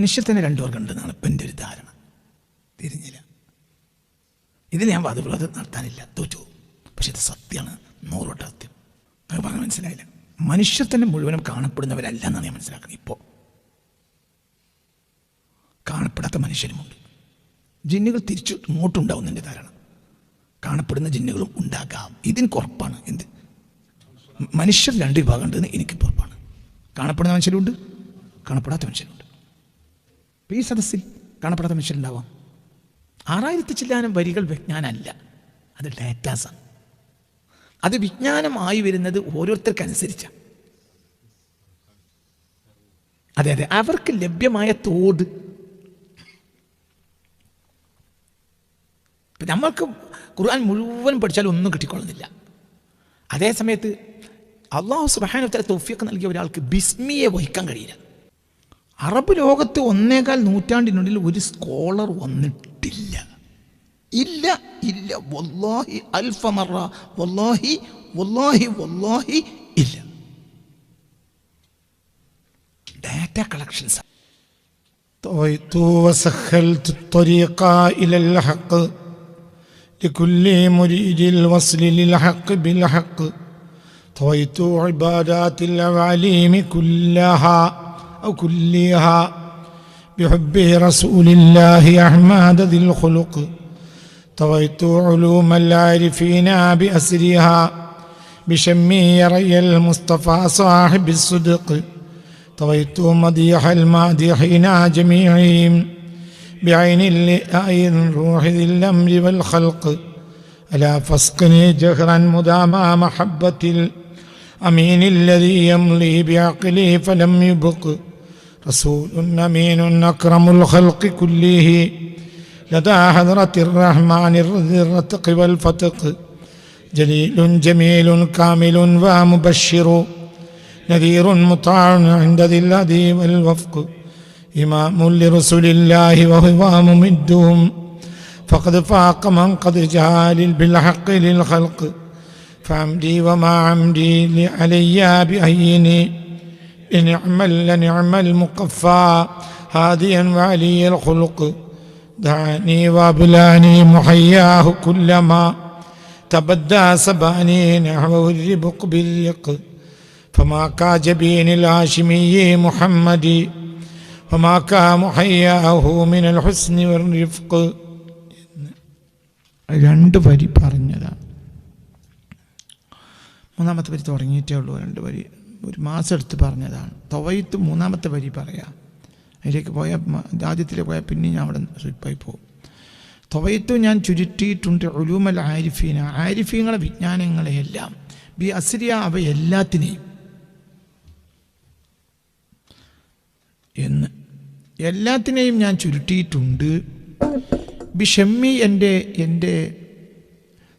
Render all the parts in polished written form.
മനുഷ്യർ തന്നെ രണ്ടു വർഗം ഉണ്ടെന്നാണ് ഇപ്പം എൻ്റെ ഒരു ധാരണ. തിരിഞ്ഞില്ല. ഇതിൽ ഞാൻ വാദപ്രവാദം നടത്താനില്ല, തോറ്റു. പക്ഷെ ഇത് സത്യമാണ്, 100% സത്യം. അത് പറഞ്ഞാൽ മനസ്സിലായില്ല. മനുഷ്യർ തന്നെ മുഴുവനും കാണപ്പെടുന്നവരല്ല എന്നാണ് ഞാൻ മനസ്സിലാക്കുന്നത്. ഇപ്പോൾ കാണപ്പെടാത്ത മനുഷ്യരുമുണ്ട്. ജിന്നുകൾ തിരിച്ചു ഇങ്ങോട്ടുണ്ടാവും എൻ്റെ ധാരണ. കാണപ്പെടുന്ന ജിന്നുകളും ഉണ്ടാകാം. ഇതിന് ഉറപ്പാണ്. എന്ത് മനുഷ്യർ രണ്ട് വിഭാഗം ഉണ്ടെന്ന് എനിക്കിപ്പോൾ ഉറപ്പാണ്. കാണപ്പെടുന്ന മനുഷ്യരുണ്ട്, കാണപ്പെടാത്ത മനുഷ്യരുണ്ട്. ഈ സദസ്സിൽ കാണപ്പെടാത്ത മനുഷ്യരുണ്ടാവാം. 6000 ചില്ലാനം വരികൾ വിജ്ഞാനമല്ല, അത് ഡേറ്റാസാണ്. അത് വിജ്ഞാനമായി വരുന്നത് ഓരോരുത്തർക്കനുസരിച്ചാണ്. അതെ അതെ, അവർക്ക് ലഭ്യമായ തോത്. നമ്മൾക്ക് ഖുർആൻ മുഴുവൻ പഠിച്ചാൽ ഒന്നും കിട്ടിക്കൊള്ളുന്നില്ല. അതേ സമയത്ത് അള്ളാഹു സുബ്ഹാനഹു വ തആല തൗഫീഖ് നൽകിയ ഒരാൾക്ക് ബിസ്മിയെ വഹിക്കാൻ കഴിയില്ല. അറബ് ലോകത്ത് 1.25 നൂറ്റാണ്ടിനുള്ളിൽ ഒരു സ്കോളർ വന്നിട്ടില്ല. ഇല്ല ഇല്ല, വല്ലാഹി അൽഫ മറ, വല്ലാഹി വല്ലാഹി വല്ലാഹി ഇല്ല. Data collections. طويت وسخلت الطريق إلى الحق لكل مريد الوصل للحق بالحق. طويت عبادات العوالم كلها أو كلها بحب رسول الله أحمد ذي الخلق. طويت علوم العارفين بأسرها بشمي ري المصطفى صاحب الصدق. طويت مديح المادحين جميعهم بعين اللئاء روح ذي الأمر والخلق. ألا فاسقني جهرا مداما محبة الأمين الذي يملي بعقلي فلم يبق. رسول أمين أكرم الخلق كله لدى حضرة الرحمن ذي الرتق والفتق. جليل جميل كامل ومبشر نذير مطاع عند ذي الهدي والوفق. إمام لرسل الله وهو ممدهم فقد فاق من قد جعل بالحق للخلق. فعمدي وما عمدي علي بأيني لنعم المقفى هاديا وعلي الخلق. دعاني وابلاني محياه كلما تبدى سباني نحوه الربق بالرق. فما كاجبين الهاشمي محمدي وما كا محياه من الحسن والرفق. രണ്ട് വരി പറഞ്ഞതാണ്. മൂന്നാമത്തെ വരി തുടങ്ങിയിട്ടേ ഉള്ളൂ. രണ്ട് വരി ഒരു മാസം എടുത്ത് പറഞ്ഞതാണ്. തവൈത്ത് മൂന്നാമത്തെ വരി പറയാം. അതിലേക്ക് പോയാൽ ആദ്യത്തിലേക്ക് പോയാൽ പിന്നെ ഞാൻ അവിടെ സ്ലിപ്പായി പോകും. തവൈത്ത് ഞാൻ ചുരുട്ടിയിട്ടുണ്ട് ഉലൂമൽ ആരിഫീന, ആരിഫീങ്ങളെ വിജ്ഞാനങ്ങളെയെല്ലാം ബി അസ്രിയ, അവ എല്ലാത്തിനെയും എന്ന് എല്ലാത്തിനെയും ഞാൻ ചുരുട്ടിയിട്ടുണ്ട്. ബിഷമ്മി, എൻ്റെ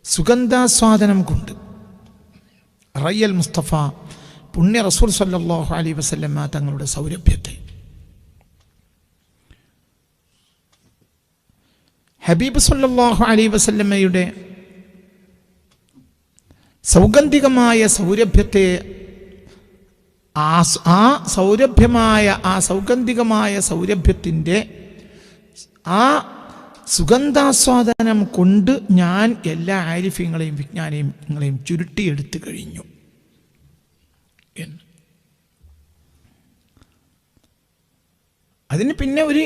സുഗന്ധാസ്വാദനം കൊണ്ട്. റയ്യൽ മുസ്തഫ, പുണ്യ റസൂൽ സല്ലല്ലാഹു അലൈഹി വസല്ലമ തങ്ങളുടെ സൗരഭ്യത്തെ, ഹബീബ് സല്ലല്ലാഹു അലൈഹി വസല്ലമയുടെ സൗഗന്ധികമായ സൗരഭ്യത്തെ, ആ സൗഗന്ധികമായ സൗരഭ്യത്തിൻ്റെ ആ സുഗന്ധാസ്വാദനം കൊണ്ട് ഞാൻ എല്ലാ ആരിഫ്യങ്ങളെയും വിജ്ഞാനങ്ങളെയും ചുരുട്ടിയെടുത്തു കഴിഞ്ഞു എന്ന്. അതിന് പിന്നെ ഒരു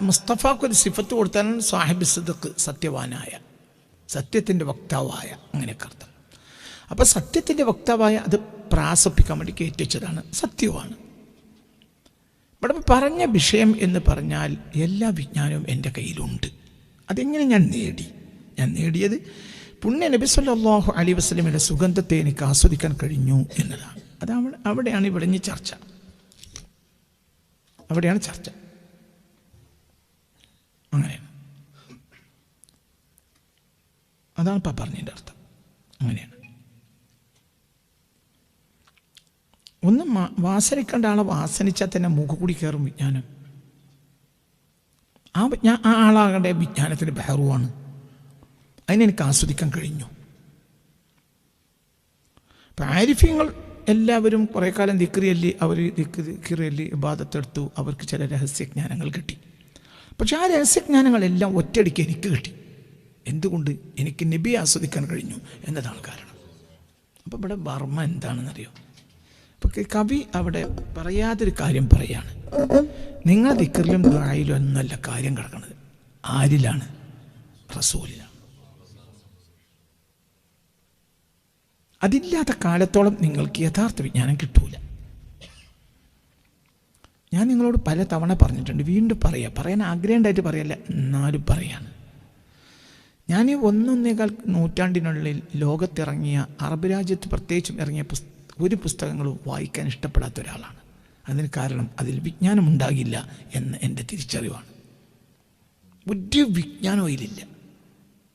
മുസ്തഫാക്കൊരു സിഫത്ത് കൊടുത്താൽ സാഹിബ് സിദ്ദഖ്, സത്യവാനായ, സത്യത്തിൻ്റെ വക്താവായ, അങ്ങനെയൊക്കെ അർത്ഥം. അപ്പം സത്യത്തിൻ്റെ വക്താവായ, അത് പ്രാസപ്പിക്കാൻ വേണ്ടി കയറ്റിച്ചതാണ്, സത്യമാണ്. ഇവിടെ പറഞ്ഞ വിഷയം എന്ന് പറഞ്ഞാൽ എല്ലാ വിജ്ഞാനവും എൻ്റെ കയ്യിലുണ്ട്. അതെങ്ങനെ ഞാൻ നേടി? ഞാൻ നേടിയത് പുണ്യ നബി സല്ലല്ലാഹു അലൈഹി വസല്ലമയുടെ സുഗന്ധത്തെ എനിക്ക് ആസ്വദിക്കാൻ കഴിഞ്ഞു എന്നതാണ്. അവിടെയാണ് ഇവിടെ ചർച്ച. അവിടെയാണ് ചർച്ച. അങ്ങനെയാണ്. അതാണ് ഇപ്പം പറഞ്ഞതിൻ്റെ അർത്ഥം. അങ്ങനെയാണ്. ഒന്നും വാസനിക്കേണ്ട ആളെ വാസനിച്ചാൽ തന്നെ മൂക്ക് കൂടി കയറും വിജ്ഞാനം. ആ ആളാകേണ്ട വിജ്ഞാനത്തിൻ്റെ ബഹറുവാണ്. അതിനെനിക്ക് ആസ്വദിക്കാൻ കഴിഞ്ഞു. അപ്പം ആരിഫ്യങ്ങൾ എല്ലാവരും കുറേ കാലം ദിക്റിയല്ലി അവർ ദിക്റിയല്ലി ഇബാദത്തെടുത്തു, അവർക്ക് ചില രഹസ്യജ്ഞാനങ്ങൾ കിട്ടി. പക്ഷെ ആ രഹസ്യജ്ഞാനങ്ങളെല്ലാം ഒറ്റയടിക്ക് എനിക്ക് കിട്ടി. എന്തുകൊണ്ട്? എനിക്ക് നബി ആസ്വദിക്കാൻ കഴിഞ്ഞു എന്നതാണ് കാരണം. അപ്പോൾ ഇവിടെ വർമ്മ എന്താണെന്നറിയോ? അപ്പോൾ കവി അവിടെ പറയാതൊരു കാര്യം പറയാണ്. നിങ്ങൾ ദിക്റിലും ദുആയിലും ഒന്നല്ല കാര്യം കിടക്കുന്നത്, ആരിലാണ്? റസൂലിലാണ്. അതില്ലാത്ത കാലത്തോളം നിങ്ങൾക്ക് യഥാർത്ഥ വിജ്ഞാനം കിട്ടൂല. ഞാൻ നിങ്ങളോട് പല തവണ പറഞ്ഞിട്ടുണ്ട്, വീണ്ടും പറയാൻ ആഗ്രഹമുണ്ടായിട്ട് പറയല്ല, എന്നാലും പറയാണ്. ഞാൻ ഈ 1.25 നൂറ്റാണ്ടിനുള്ളിൽ ലോകത്തിറങ്ങിയ, അറബ് രാജ്യത്ത് പ്രത്യേകിച്ചും ഇറങ്ങിയ ഒരു പുസ്തകങ്ങളും വായിക്കാൻ ഇഷ്ടപ്പെടാത്ത ഒരാളാണ്. അതിന് കാരണം അതിൽ വിജ്ഞാനം ഉണ്ടാകില്ല എന്ന് എൻ്റെ തിരിച്ചറിവാണ്. ഒരു വിജ്ഞാനവും അതിലില്ല.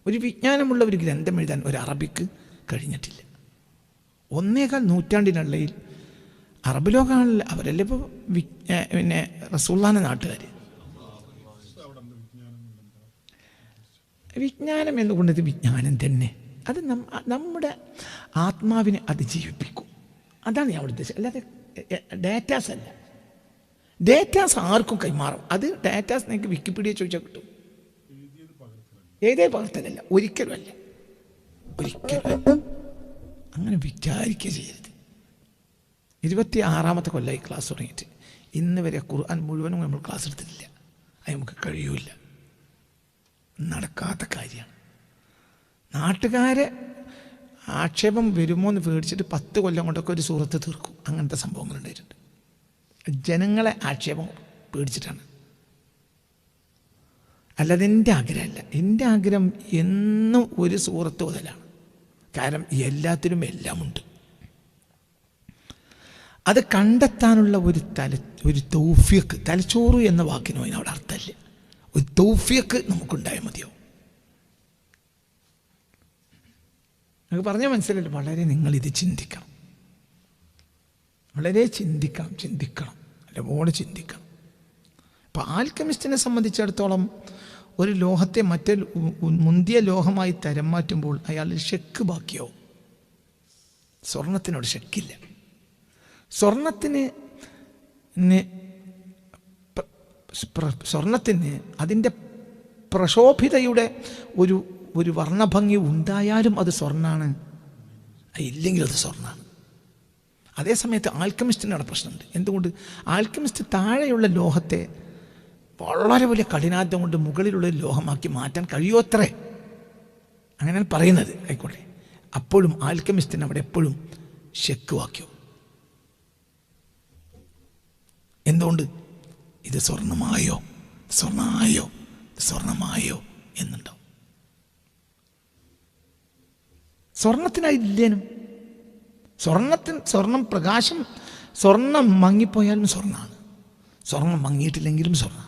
ഒരു വിജ്ഞാനമുള്ള ഒരു ഗ്രന്ഥം എഴുതാൻ ഒരു അറബിക്ക് കഴിഞ്ഞിട്ടില്ല. 1.25 നൂറ്റാണ്ടിനുള്ളിൽ അറബ് ലോകങ്ങളിൽ അവരല്ലേ ഇപ്പോൾ പിന്നെ റസൂലുള്ളാഹിന്റെ നാട്ടുകാർ. വിജ്ഞാനം എന്നുകൊണ്ടത് വിജ്ഞാനം തന്നെ, അത് നമ്മുടെ ആത്മാവിനെ അത് ജീവിപ്പിക്കും. അതാണ് ഞാൻ ഉദ്ദേശിച്ചത്. അല്ലാതെ ഡേറ്റാസ് അല്ല. ഡേറ്റാസ് ആർക്കും കൈമാറും. അത് ഡേറ്റാസ് നിങ്ങൾക്ക് വിക്കിപീഡിയ ചോദിച്ചാൽ കിട്ടും. ഏതേ പകർത്തലല്ല, ഒരിക്കലും അല്ല, ഒരിക്കലും അങ്ങനെ വിചാരിക്കുക ചെയ്യരുത്. 26ാമത്തെ കൊല്ലമായി ക്ലാസ് തുടങ്ങിയിട്ട് ഇന്ന് വരെ ഖുർആൻ മുഴുവനും നമ്മൾ ക്ലാസ് എടുത്തിട്ടില്ല. അത് നമുക്ക് കഴിയൂല, നടക്കാത്ത കാര്യമാണ്. നാട്ടുകാരെ ആക്ഷേപം വരുമോ എന്ന് പേടിച്ചിട്ട് 10 കൊല്ലം കൊണ്ടൊക്കെ ഒരു സൂറത്ത് തീർക്കും. അങ്ങനത്തെ സംഭവങ്ങൾ ഉണ്ടായിട്ടുണ്ട്. ജനങ്ങളെ ആക്ഷേപം പേടിച്ചിട്ടാണ്. അല്ലാതെ എൻ്റെ ആഗ്രഹമല്ല. എൻ്റെ ആഗ്രഹം എന്നും ഒരു സൂറത്ത് മുതലാണ്. കാരണം എല്ലാത്തിലും എല്ലാമുണ്ട്. അത് കണ്ടെത്താനുള്ള ഒരു തൗഫീഖ്, തലച്ചോറ് എന്ന വാക്കിനോ അതിനവിടെ അർത്ഥമില്ല. ഒരു തൗഫീഖ് നമുക്കുണ്ടായാൽ മതിയോ? നമുക്ക് പറഞ്ഞാൽ മനസ്സിലല്ലോ. വളരെ നിങ്ങളിത് ചിന്തിക്കണം, വളരെ ചിന്തിക്കണം, നല്ലപോലെ ചിന്തിക്കണം. അപ്പോൾ ആൽക്കെമിസ്റ്റിനെ സംബന്ധിച്ചിടത്തോളം ഒരു ലോഹത്തെ മറ്റൊരു മുന്തിയ ലോഹമായി തരം മാറ്റുമ്പോൾ അയാൾ ഷെക്ക് ബാക്കിയാവും. സ്വർണത്തിനോട് ഷെക്കില്ല. സ്വർണത്തിന് അതിൻ്റെ പ്രശോഭിതയുടെ ഒരു വർണ്ണഭംഗി ഉണ്ടായാലും അത് സ്വർണ്ണമാണ്, ഇല്ലെങ്കിലും അത് സ്വർണ്ണമാണ്. അതേസമയത്ത് ആൽക്കെമിസ്റ്റിനാണ് പ്രശ്നമുണ്ട്. എന്തുകൊണ്ട്? ആൽക്കെമിസ്റ്റ് താഴെയുള്ള ലോഹത്തെ വളരെ വലിയ കഠിനാധ്യം കൊണ്ട് മുകളിലുള്ള ലോഹമാക്കി മാറ്റാൻ കഴിയുമത്രേ. അങ്ങനെയാണ് പറയുന്നത്. ആയിക്കോട്ടെ, അപ്പോഴും ആൽക്കെമിസ്റ്റിന് അവിടെ എപ്പോഴും ഷെക്ക് വാക്യം. എന്തുകൊണ്ട്? ഇത് സ്വർണമായോ എന്നുണ്ടാവും. സ്വർണത്തിനായില്ലേനും സ്വർണം പ്രകാശം, സ്വർണം മങ്ങിപ്പോയാലും സ്വർണ്ണമാണ്, സ്വർണം മങ്ങിയിട്ടില്ലെങ്കിലും സ്വർണ്ണമാണ്.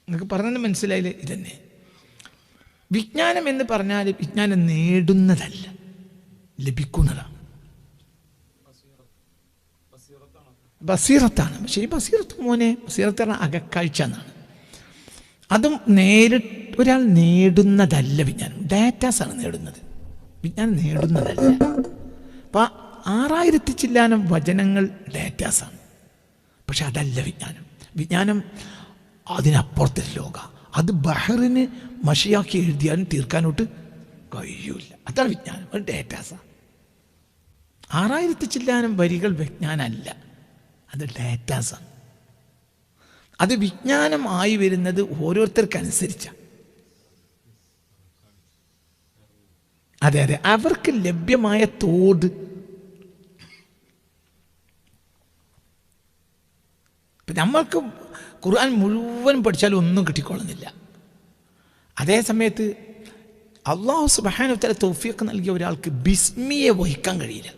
നിങ്ങൾക്ക് പറഞ്ഞത് മനസ്സിലായില്ലേ? ഇതന്നെ വിജ്ഞാനം എന്ന് പറഞ്ഞാൽ വിജ്ഞാനം നേടുന്നതല്ല, ലഭിക്കുന്നതാണ്. ബസീറത്താണ്. പക്ഷേ ഈ ബസീറത്ത് ബസീറത്താണ് അകക്കാഴ്ച എന്നാണ്. അതും ഒരാൾ നേടുന്നതല്ല വിജ്ഞാനം. ഡാറ്റാസാണ് നേടുന്നത്, വിജ്ഞാനം നേടുന്നതല്ല. അപ്പം 6000 ചില്ലാനം വചനങ്ങൾ ഡാറ്റാസാണ്. പക്ഷെ അതല്ല വിജ്ഞാനം. വിജ്ഞാനം അതിനപ്പുറത്തൊരു ലോക. അത് ബഹറിന് മഷിയാക്കി എഴുതിയാലും തീർക്കാനോട്ട് കഴിയൂല. അതാണ് വിജ്ഞാനം, ഒരു ഡാറ്റാസാണ്. 6000 ചില്ലാനം വരികൾ വിജ്ഞാനമല്ല, അത് ഡാറ്റാസാണ്. അത് വിജ്ഞാനമായി വരുന്നത് ഓരോരുത്തർക്കനുസരിച്ചാണ്. അതെ, അവർക്ക് ലഭ്യമായ തോത്. നമ്മൾക്ക് ഖുർആൻ മുഴുവൻ പഠിച്ചാലും ഒന്നും കിട്ടിക്കൊള്ളുന്നില്ല. അതേ സമയത്ത് അല്ലാഹു സുബ്ഹാനഹു വ തആല തൗഫീഖ് നൽകിയ ഒരാൾക്ക് ബിസ്മിയെ വഹിക്കാൻ കഴിയില്ല.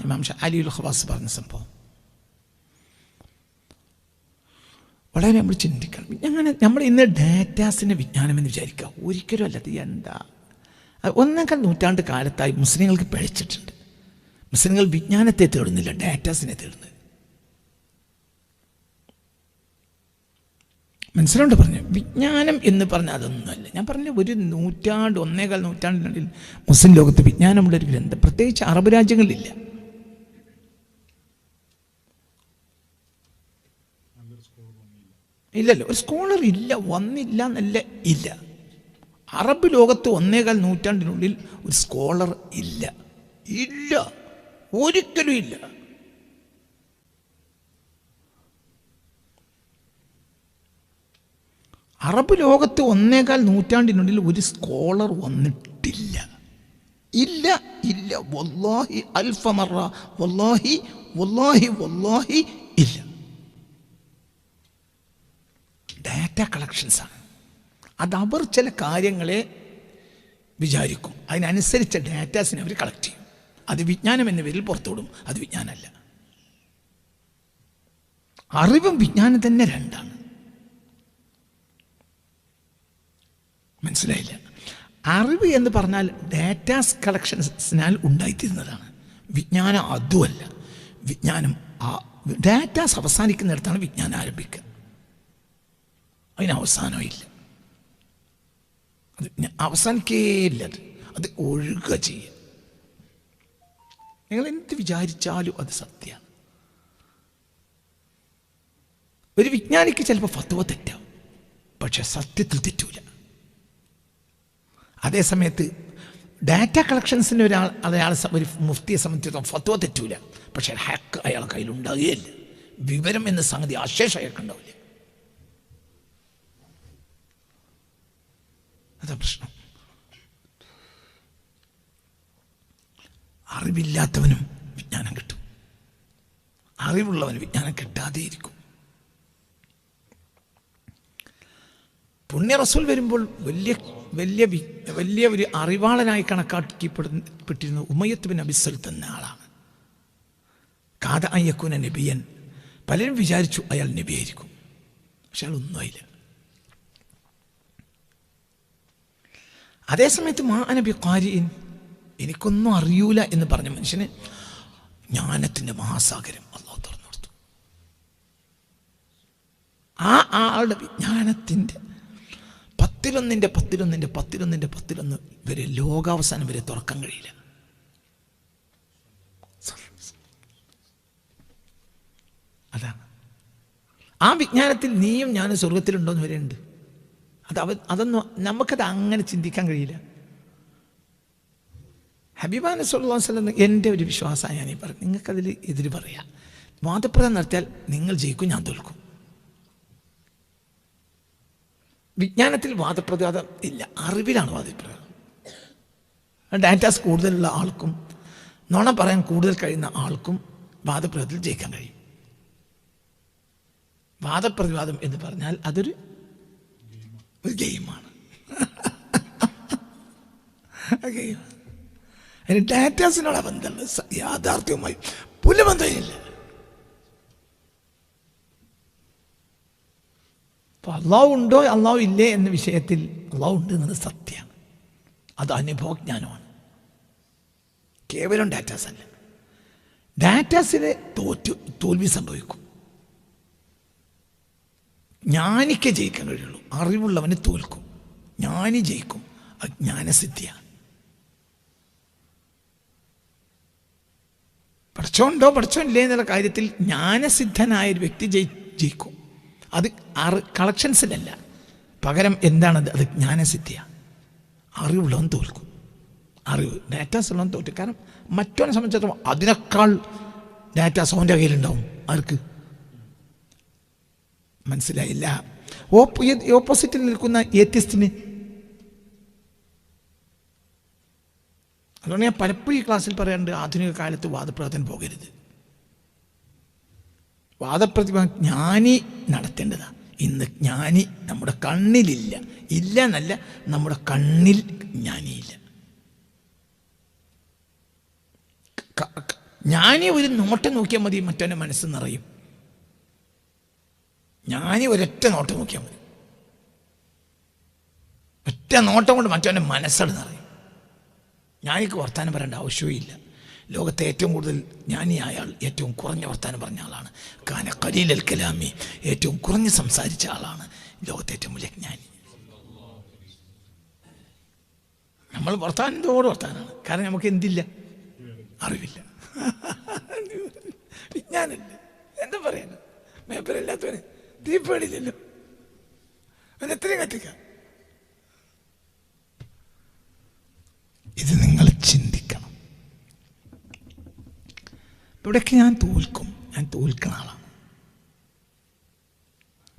ഇമാം അലിയുൽ ഖവാസ് പറഞ്ഞ സംഭവം വളരെ നമ്മൾ ചിന്തിക്കണം. അങ്ങനെ നമ്മൾ ഇന്ന് ഡാറ്റാസിൻ്റെ വിജ്ഞാനം എന്ന് വിചാരിക്കുക, ഒരിക്കലും അല്ലത്. എന്താ 1.25 നൂറ്റാണ്ട് കാലത്തായി മുസ്ലിങ്ങൾക്ക് പിഴച്ചിട്ടുണ്ട്. മുസ്ലിങ്ങൾ വിജ്ഞാനത്തെ തേടുന്നില്ല, ഡാറ്റാസിനെ തേടുന്നത്. മനസ്സിലോണ്ട് പറഞ്ഞു. വിജ്ഞാനം എന്ന് പറഞ്ഞാൽ അതൊന്നുമല്ല. ഞാൻ പറഞ്ഞ ഒരു നൂറ്റാണ്ട്, 1.25 നൂറ്റാണ്ടിനുള്ളിൽ മുസ്ലിം ലോകത്ത് വിജ്ഞാനമുള്ളൊരു ഗ്രന്ഥം പ്രത്യേകിച്ച് അറബ് രാജ്യങ്ങളിലില്ല. ഇല്ലല്ലോ, ഒരു സ്കോളർ ഇല്ല, വന്നില്ല എന്നല്ല, ഇല്ല. അറബ് ലോകത്ത് 1.25 നൂറ്റാണ്ടിനുള്ളിൽ ഒരു സ്കോളർ ഇല്ല, ഇല്ല, ഒരിക്കലും ഇല്ല. അറബ് ലോകത്ത് 1.25 നൂറ്റാണ്ടിനുള്ളിൽ ഒരു സ്കോളർ വന്നിട്ടില്ല, ഇല്ല, ഇല്ല. വല്ലാഹി അൽഫ മറ, വല്ലാഹി വല്ലാഹി വല്ലാഹി ഇല്ല. ഡാറ്റ കളക്ഷൻസാണ്. അതവർ ചില കാര്യങ്ങളെ വിചാരിക്കും, അതിനനുസരിച്ച ഡാറ്റാസിനെ അവർ കളക്ട് ചെയ്യും. അത് വിജ്ഞാനം എന്ന പേരിൽ പുറത്തുവിടും. അത് വിജ്ഞാനമല്ല. അറിവും വിജ്ഞാനം തന്നെ രണ്ടാണ്. മനസ്സിലായില്ല? അറിവ് എന്ന് പറഞ്ഞാൽ ഡാറ്റാസ് കളക്ഷൻസിനാൽ ഉണ്ടായിത്തീരുന്നതാണ്. വിജ്ഞാനം അതുമല്ല. വിജ്ഞാനം ഡാറ്റാസ് അവസാനിക്കുന്നിടത്താണ് വിജ്ഞാനം ആരംഭിക്കുക. അതിന് അവസാനമില്ല. അത് അവസാനിക്കേയില്ല. അത് ഒഴുകുക ചെയ്യുക. നിങ്ങൾ എന്ത് വിചാരിച്ചാലും അത് സത്യമാണ്. ഒരു വിജ്ഞാനിക്ക് ചിലപ്പോൾ ഫത്വ തെറ്റാവും, പക്ഷെ സത്യത്തിൽ തെറ്റൂല. അതേസമയത്ത് ഡാറ്റ കളക്ഷൻസിന് ഒരു മുഫ്തിയെ സംബന്ധിച്ചിടത്തോളം ഫത്വ തെറ്റൂല, പക്ഷെ ഹക്ക് അയാളെ കയ്യിലുണ്ടാകുകയില്ല. വിവരം എന്ന സംഗതി അശേഷം അയാൾക്കുണ്ടാവില്ല. അതാ പ്രശ്നം. അറിവില്ലാത്തവനും വിജ്ഞാനം കിട്ടും, അറിവുള്ളവന് വിജ്ഞാനം കിട്ടാതെയിരിക്കും. പുണ്യ റസൂൽ വരുമ്പോൾ വലിയ ഒരു അറിവാളനായി കണക്കാക്കിപ്പെട്ടിരുന്ന ഉമയ്യത്ത് ബിൻ അബി സൽത്ത് എന്ന ആളാണ്. കാദ അൻ യകൂന നബിയൻ. പലരും വിചാരിച്ചു അയാൾ നബിയായിരിക്കും, പക്ഷെ അയാൾ ഒന്നും ആയില്ല. അതേസമയത്ത് മാ അന ബിഖാരിഇൻ, എനിക്കൊന്നും അറിയൂല എന്ന് പറഞ്ഞ മനുഷ്യന് ജ്ഞാനത്തിൻ്റെ മഹാസാഗരം അല്ലാഹു തുറന്നു കൊടുത്തു. ആ ആളുടെ വിജ്ഞാനത്തിൻ്റെ 11 വരെ ലോകാവസാനം വരെ തുറക്കാൻ കഴിയില്ല. അതാണ് ആ വിജ്ഞാനത്തിൽ നീയും ഞാനും സ്വർഗത്തിലുണ്ടോയെന്ന് വരെ ഉണ്ട്. അതൊന്നും നമുക്കത് അങ്ങനെ ചിന്തിക്കാൻ കഴിയില്ല. ഹബീബാ നബി സല്ലല്ലാഹു അലൈഹി വസല്ലം എൻ്റെ ഒരു വിശ്വാസമാണ് ഞാനീ പറഞ്ഞു. നിങ്ങൾക്കതിൽ എതിര് പറയാം. വാദപ്രദം നടത്തിയാൽ നിങ്ങൾ ജയിക്കും, ഞാൻ തോൽക്കും. വിജ്ഞാനത്തിൽ വാദപ്രതിവാദം ഇല്ല, അറിവിലാണ് വാദപ്രതിവാദം. ഡാറ്റാസ് കൂടുതലുള്ള ആൾക്കും നുണ പറയാൻ കൂടുതൽ കഴിയുന്ന ആൾക്കും വാദപ്രതിവാദത്തിൽ ജയിക്കാൻ കഴിയും. വാദപ്രതിവാദം എന്ന് പറഞ്ഞാൽ അതൊരു ഗെയിമാണ്. അതിന് ഡാറ്റാസിനുള്ള ബന്ധമുണ്ട്, യാഥാർത്ഥ്യവുമായി പുലബന്ധമില്ല. അപ്പോൾ അള്ളാഹു ഉണ്ടോ അള്ളാഹു ഇല്ലേ എന്ന വിഷയത്തിൽ അള്ളാഹു ഉണ്ട് എന്നത് സത്യമാണ്. അത് അനുഭവജ്ഞാനമാണ്, കേവലം ഡാറ്റാസ് അല്ല. ഡാറ്റാസിന് തോൽവി സംഭവിക്കും. ജ്ഞാനിക്ക് ജയിക്കാൻ കഴിയുള്ളൂ, അറിവുള്ളവന് തോൽക്കും. ജ്ഞാനി ജയിക്കും, അത് ജ്ഞാനസിദ്ധിയാണ്. പഠിച്ചോണ്ടോ പഠിച്ചോല്ലേ എന്നുള്ള കാര്യത്തിൽ ജ്ഞാനസിദ്ധനായൊരു വ്യക്തി ജയിക്കും. അത് കളക്ഷൻസിലല്ല, പകരം എന്താണത്? അത് ജ്ഞാനസിദ്ധിയാണ്. അറിവുള്ളവൻ തോൽക്കും. അറിവ് ഡാറ്റാസ് ഉള്ളവൻ തോറ്റു. കാരണം മറ്റവനെ സംബന്ധിച്ചിടത്തോളം അതിനേക്കാൾ ഡാറ്റാസ് അവൻ്റെ കയ്യിലുണ്ടാവും. ആർക്ക്? മനസ്സിലായില്ല? ഓപ്പോസിറ്റിൽ നിൽക്കുന്ന ഏത്യസ്റ്റിന്. അതുകൊണ്ട് ഞാൻ പലപ്പോഴും ഈ ക്ലാസ്സിൽ പറയാറുണ്ട്, ആധുനിക കാലത്ത് വാദപ്രതിവാദത്തിന് പോകരുത്. വാദപ്രതിവാദം ജ്ഞാനി നടത്തേണ്ടതാണ്. ഇന്ന് ജ്ഞാനി നമ്മുടെ കണ്ണിലില്ല. ഇല്ല എന്നല്ല, നമ്മുടെ കണ്ണിൽ ജ്ഞാനിയില്ല. ജ്ഞാനി ഒരു നോട്ടം നോക്കിയാൽ മതി, മറ്റവൻ്റെ മനസ്സ് നിറയും. ജ്ഞാനി ഒരൊറ്റ നോട്ടം നോക്കിയാൽ മതി, ഒറ്റ നോട്ടം കൊണ്ട് മറ്റവൻ്റെ മനസ്സട് നിറയും. ജ്ഞാനിക്ക് വർത്താനം പറയേണ്ട ആവശ്യവും ഇല്ല. ലോകത്തെ ഏറ്റവും കൂടുതൽ ജ്ഞാനിയായ ആൾ ഏറ്റവും കുറഞ്ഞ വർത്താനം പറഞ്ഞ ആളാണ്. കാന ഖലീലൽ കലാമി, ഏറ്റവും കുറഞ്ഞ് സംസാരിച്ച ആളാണ്. ലോകത്തെ ഏറ്റവും വലിയ ജ്ഞാനി. നമ്മൾ വർത്താനം എന്തോട് വർത്താനാണ്. കാരണം നമുക്ക് എന്തില്ല? അറിവില്ല, വിജ്ഞാനമില്ല. എന്താ പറയാന്? മേപ്പറില്ലാത്തവന് തീപ്പേടില്ലല്ലോ, അവൻ എത്രയും കത്തിക്കാം. ഇത് നിങ്ങൾ ചിന്തിക്കണം. ഇവിടെയൊക്കെ ഞാൻ തോൽക്കുന്ന ആളാണ്.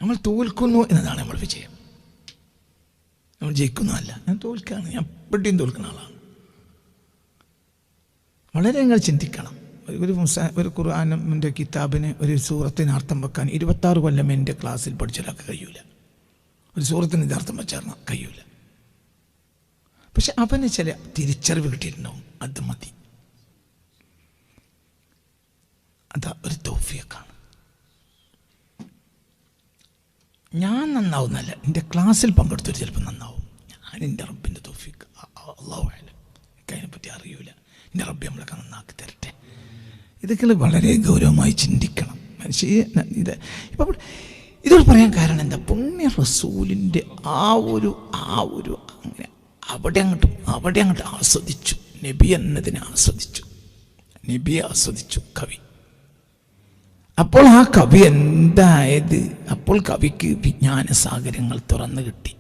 നമ്മൾ തോൽക്കുന്നു എന്നതാണ് നമ്മൾ വിജയം. നമ്മൾ ജയിക്കുന്നതല്ല. ഞാൻ തോൽക്കുകയാണ്. ഞാൻ എവിടെയും തോൽക്കുന്ന ആളാണ്. വളരെ നിങ്ങൾ ചിന്തിക്കണം. ഒരു ഖുർആനിൻ്റെ കിതാബിന് ഒരു സൂറത്തിന് അർത്ഥം വെക്കാൻ 26 കൊല്ലം എൻ്റെ ക്ലാസ്സിൽ പഠിച്ചാലൊക്കെ കഴിയൂല. ഒരു സൂറത്തിന് ഇത് അർത്ഥം വെച്ചാൽ കഴിയൂല. പക്ഷെ അവന് ചില തിരിച്ചറിവ് കിട്ടിയിട്ടുണ്ടാവും. അത് മതി. അതാ ഒരു തൗഫീഖാണ്. ഞാൻ നന്നാവുന്നല്ല, എൻ്റെ ക്ലാസ്സിൽ പങ്കെടുത്തൊരു ചിലപ്പോൾ നന്നാവും. ഞാൻ എൻ്റെ റബ്ബിൻ്റെ തൗഫീഖ്, അല്ലാഹു അഅലം, എനിക്ക് അതിനെപ്പറ്റി അറിയൂല. എൻ്റെ റബ്ബ് നമ്മളൊക്കെ നന്നാക്കി തരട്ടെ. ഇതൊക്കെ വളരെ ഗൗരവമായി ചിന്തിക്കണം മനുഷ്യ. ഇപ്പം ഇതോട് പറയാൻ കാരണം എന്താ? പുണ്യ റസൂലിൻ്റെ ആ ഒരു അങ്ങനെ അവിടെ അങ്ങോട്ട് ആസ്വദിച്ചു. നബി എന്നതിനെ ആസ്വദിച്ചു. നബിയെ ആസ്വദിച്ചു കവി. അപ്പോൾ ആ കവി എന്തായത്? അപ്പോൾ കവിക്ക് വിജ്ഞാന സാഗരങ്ങൾ തുറന്നു കിട്ടി.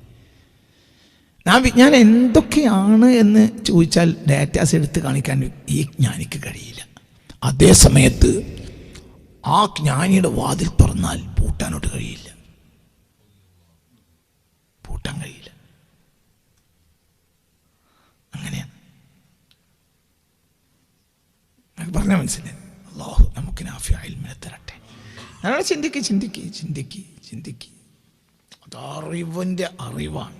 ആ വിജ്ഞാനം എന്തൊക്കെയാണ് എന്ന് ചോദിച്ചാൽ ഡാറ്റാസ് എടുത്ത് കാണിക്കാൻ ഈ ജ്ഞാനിക്ക് കഴിയില്ല. അതേ സമയത്ത് ആ ജ്ഞാനിയുടെ വാതിൽ തുറന്നാൽ പൂട്ടാനോട്ട് കഴിയില്ല. പൂട്ടാൻ കഴിയില്ല. അങ്ങനെയാണ്. പറഞ്ഞാൽ മനസ്സിലായി. അല്ലാഹു നമുക്ക് നാഫിയ ഇൽമിനെ തരട്ടെ. നമ്മൾ ചിന്തിക്ക്. അത് അറിവിൻ്റെ അറിവാണ്.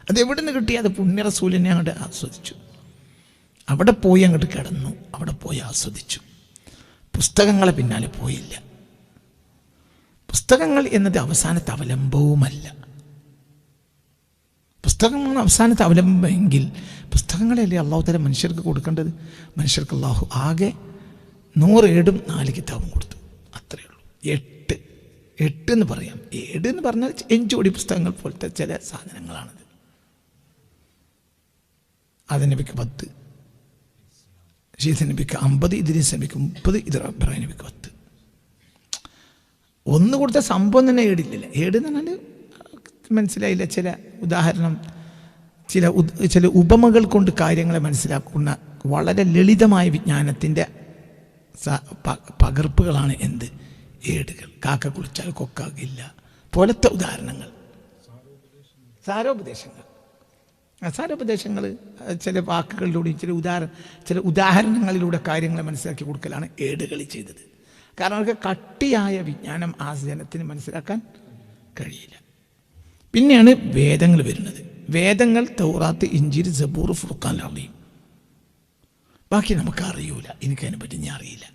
അത് എവിടെ നിന്ന് കിട്ടി? അത് പുണ്യ റസൂലിനെ അങ്ങോട്ട് ആസ്വദിച്ചു. അവിടെ പോയി അങ്ങോട്ട് കിടന്നു. അവിടെ പോയി ആസ്വദിച്ചു. പുസ്തകങ്ങളെ പിന്നാലെ പോയില്ല. പുസ്തകങ്ങൾ എന്നത് അവസാനത്തെ അവലംബവുമല്ല. പുസ്തകമാണ് അവസാനത്തെ അവലംബമെങ്കിൽ പുസ്തകങ്ങളെയല്ലേ അള്ളാഹു തആല മനുഷ്യർക്ക് കൊടുക്കേണ്ടത്? മനുഷ്യർക്ക് അള്ളാഹു ആകെ 100 ഏടും 4 കിതാബും കൊടുത്തു. അത്രയേ ഉള്ളൂ. 8 എന്ന് പറയാം. 7 എന്ന് പറഞ്ഞാൽ എഞ്ചോടി പുസ്തകങ്ങൾ പോലത്തെ ചില സാധനങ്ങളാണത്. ആദം നബിക്ക് 10, ശീസ നബിക്ക് 50, ഇദ്രീസ് നബിക്ക് 30, ഇബ്രാഹിം നബിക്ക് 10. ഒന്ന് കൊടുത്ത സംഭവം തന്നെ ഏടില്ലല്ലോ. ഏട് എന്ന് പറഞ്ഞാൽ മനസ്സിലായില്ല. ചില ഉദാഹരണം, ചില ഉപമകൾ കൊണ്ട് കാര്യങ്ങളെ മനസ്സിലാക്കുന്ന വളരെ ലളിതമായ വിജ്ഞാനത്തിൻ്റെ പകർപ്പുകളാണ് എന്ത്? ഏടുകൾ. കാക്ക കുളിച്ചാൽ കൊക്കാകില്ല പോലത്തെ ഉദാഹരണങ്ങൾ, സാരോപദേശങ്ങൾ ചില വാക്കുകളിലൂടെയും ചില ഉദാഹരണങ്ങളിലൂടെ കാര്യങ്ങളെ മനസ്സിലാക്കി കൊടുക്കലാണ് ഏടുകളിൽ ചെയ്തത്. കാരണം അവർക്ക് കട്ടിയായ വിജ്ഞാനം ആ ജനത്തിന് മനസ്സിലാക്കാൻ കഴിയില്ല. പിന്നെയാണ് വേദങ്ങൾ വരുന്നത്. വേദങ്ങൾ തൗറാത്ത്, ഇഞ്ചീൽ, സബൂർ, ഫുർഖാൻ അറിയും. ബാക്കി നമുക്ക് അറിയൂല. എനിക്കതിനെ പറ്റി ഞാൻ അറിയില്ല.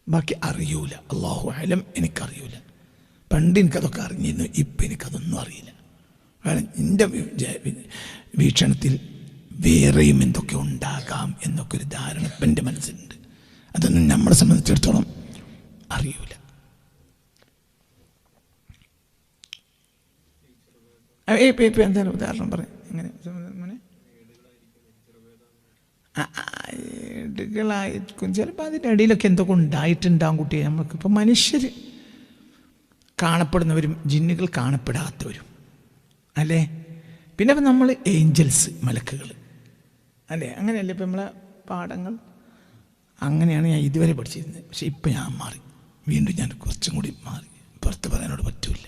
ബാക്കി അറിയൂല. അല്ലാഹു അഅലം, എനിക്കറിയൂല. പണ്ട് എനിക്കതൊക്കെ അറിഞ്ഞിരുന്നു. ഇപ്പം എനിക്കതൊന്നും അറിയില്ല. കാരണം എൻ്റെ വീക്ഷണത്തിൽ വേറെയും എന്തൊക്കെ ഉണ്ടാകാം എന്നൊക്കെ ഒരു ധാരണ ഇപ്പം എൻ്റെ മനസ്സിലുണ്ട്. അതൊന്നും നമ്മളെ സംബന്ധിച്ചിടത്തോളം അറിയൂല. ഇപ്പം എന്താണ് ഉദാഹരണം പറയാം? എങ്ങനെ ഏടുകളായിരിക്കും ചിലപ്പോൾ. അതിൻ്റെ ഇടയിലൊക്കെ എന്തൊക്കെ ഉണ്ടായിട്ടുണ്ടാകും കുട്ടിയെ. നമുക്കിപ്പോൾ മനുഷ്യർ കാണപ്പെടുന്നവരും ജിന്നുകൾ കാണപ്പെടാത്തവരും അല്ലേ? പിന്നെ ഇപ്പം നമ്മൾ ഏഞ്ചൽസ്, മലക്കുകൾ അല്ലേ? അങ്ങനെയല്ലേ ഇപ്പം നമ്മളെ പാഠങ്ങൾ? അങ്ങനെയാണ് ഞാൻ ഇതുവരെ പഠിച്ചിരുന്നത്. പക്ഷെ ഇപ്പം ഞാൻ മാറി. വീണ്ടും ഞാൻ കുറച്ചും കൂടി മാറി. പുറത്ത് പറയാനോട് പറ്റൂല.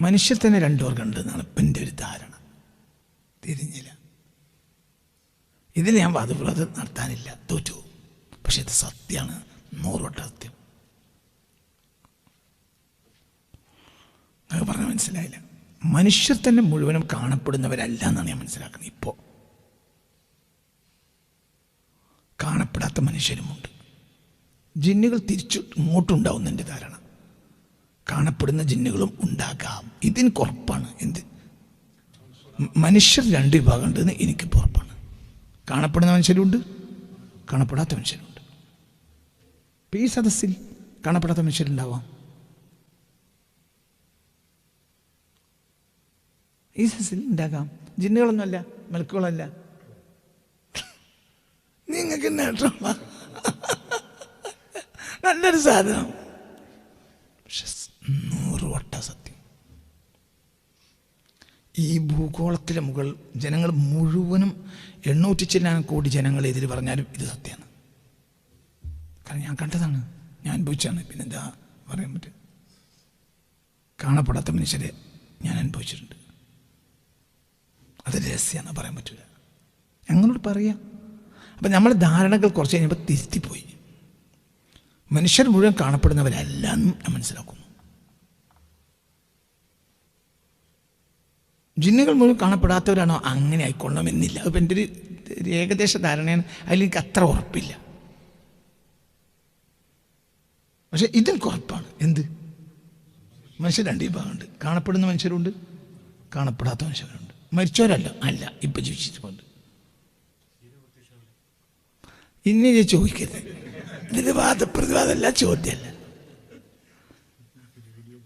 മനുഷ്യർ തന്നെ 2 ഓർഗൻ ഉണ്ടെന്നാണ് ഇപ്പം എൻ്റെ ഒരു ധാരണ. തിരിഞ്ഞില്ല. ഇതിൽ ഞാൻ വാദപ്രവാദം നടത്താനില്ല, തോറ്റു. പക്ഷെ ഇത് സത്യമാണ്, 100% സത്യം. അത് പറഞ്ഞാൽ മനസ്സിലായില്ല. മനുഷ്യർ തന്നെ മുഴുവനും കാണപ്പെടുന്നവരല്ല എന്നാണ് ഞാൻ മനസ്സിലാക്കുന്നത്. ഇപ്പോൾ കാണപ്പെടാത്ത മനുഷ്യരുമുണ്ട്. ജിന്നുകൾ തിരിച്ചു ഇങ്ങോട്ടുണ്ടാവുന്ന എൻ്റെ ധാരണ. കാണപ്പെടുന്ന ജിന്നുകളും ഉണ്ടാകാം. ഇതിന് ഉറപ്പാണ്. എന്ത്? മനുഷ്യർ 2 വിഭാഗം ഉണ്ടെന്ന് എനിക്ക് ഉറപ്പാണ്. കാണപ്പെടുന്ന മനുഷ്യരുണ്ട്, കാണപ്പെടാത്ത മനുഷ്യരുണ്ട്. ഈ സദസ്സിൽ കാണപ്പെടാത്ത മനുഷ്യരുണ്ടാവാം. ഈ സസിൽ ഉണ്ടാകാം. ജിന്നുകളൊന്നുമല്ല, മലക്കുകളല്ല. നിങ്ങൾക്ക് നേട്ടമുള്ള നല്ലൊരു സാധനം. പക്ഷെ 100 വട്ട സത്യം. ഈ ഭൂഗോളത്തിലെ മുകൾ ജനങ്ങൾ മുഴുവനും 800 ചില്ലാൻ കോടി ജനങ്ങൾ എതിര് പറഞ്ഞാലും ഇത് സത്യമാണ്. കാരണം ഞാൻ കണ്ടതാണ്, ഞാൻ അനുഭവിച്ചാണ്. പിന്നെന്താ പറയാൻ പറ്റും? കാണപ്പെടാത്ത മനുഷ്യരെ ഞാൻ അനുഭവിച്ചിട്ടുണ്ട്. അത് രഹസ്യമാണ്, പറയാൻ പറ്റില്ല. ഞങ്ങളോട് പറയാം. അപ്പം നമ്മൾ ധാരണകൾ കുറച്ച് കഴിഞ്ഞപ്പോൾ തിരുത്തിപ്പോയി. മനുഷ്യർ മുഴുവൻ കാണപ്പെടുന്നവരല്ല ഞാൻ മനസ്സിലാക്കുന്നു. ജിന്നുകൾ മുഴുവൻ കാണപ്പെടാത്തവരാണോ? അങ്ങനെ ആയിക്കൊള്ളണമെന്നില്ല. അപ്പം എൻ്റെ ഒരു ഏകദേശ ധാരണയാണ്. അതിലെനിക്ക് അത്ര ഉറപ്പില്ല. പക്ഷെ ഇതെനിക്ക് ഉറപ്പാണ്. എന്ത്? മനുഷ്യർ 2 വിഭാഗമുണ്ട്. കാണപ്പെടുന്ന മനുഷ്യരുണ്ട്, കാണപ്പെടാത്ത മനുഷ്യരുണ്ട്. മരിച്ചവരല്ല, അല്ല, ഇപ്പം ജീവിച്ചിട്ടുണ്ട്. ഇനി ഞാൻ ചോദിക്കരുത്. ഇതിന് വാദപ്രതിവാദമല്ല, ചോദ്യമല്ല.